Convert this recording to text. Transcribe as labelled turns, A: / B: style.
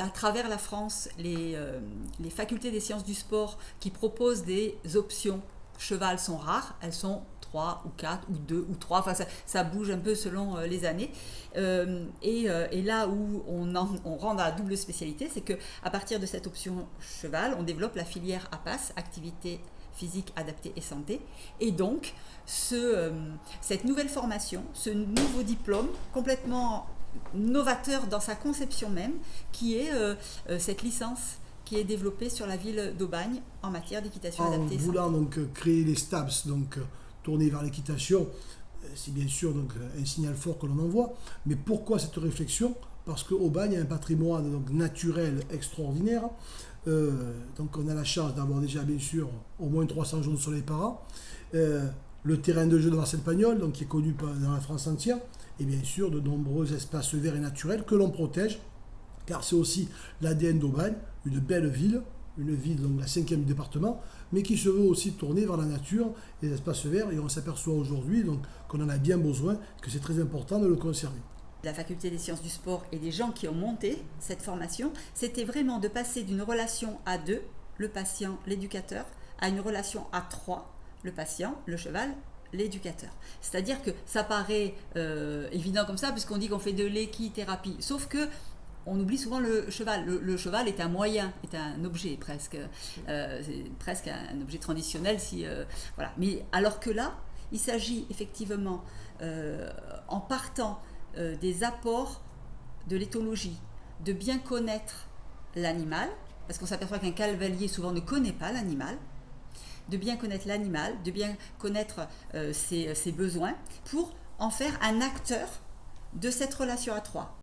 A: à travers la France les facultés des sciences du sport qui proposent des options cheval sont rares, elles sont 3 ou 4 ou 2 ou 3, enfin ça bouge un peu selon les années. Et là où on rend à double spécialité, c'est qu'à partir de cette option cheval, on développe la filière APAS, activité physique adaptée et santé. Et donc, cette nouvelle formation, ce nouveau diplôme complètement novateur dans sa conception même, qui est cette licence qui est développée sur la ville d'Aubagne en matière d'équitation adaptée.
B: En voulant donc créer les STAPS, donc tournés vers l'équitation, c'est bien sûr donc un signal fort que l'on envoie. Mais pourquoi cette réflexion? Parce qu'Aubagne a un patrimoine donc naturel extraordinaire. Donc on a la chance d'avoir déjà bien sûr au moins 300 jours de soleil par an. Le terrain de jeu de Marcel Pagnol, donc, qui est connu dans la France entière, et bien sûr de nombreux espaces verts et naturels que l'on protège, car c'est aussi l'ADN d'Aubagne, une belle ville, une ville donc la 5e du département, mais qui se veut aussi tourner vers la nature et les espaces verts, et on s'aperçoit aujourd'hui donc qu'on en a bien besoin, que c'est très important de le conserver.
A: La faculté des sciences du sport et des gens qui ont monté cette formation, c'était vraiment de passer d'une relation à 2, le patient, l'éducateur, à une relation à 3, le patient, le cheval, l'éducateur. C'est-à-dire que ça paraît évident comme ça, puisqu'on dit qu'on fait de l'équithérapie, sauf que on oublie souvent le cheval. Le cheval est un moyen, est un objet presque, c'est presque un objet traditionnel. Voilà. Mais alors que là, il s'agit effectivement, en partant des apports de l'éthologie, de bien connaître l'animal, parce qu'on s'aperçoit qu'un cavalier souvent ne connaît pas l'animal, de bien connaître l'animal, de bien connaître ses besoins, pour en faire un acteur de cette relation à 3.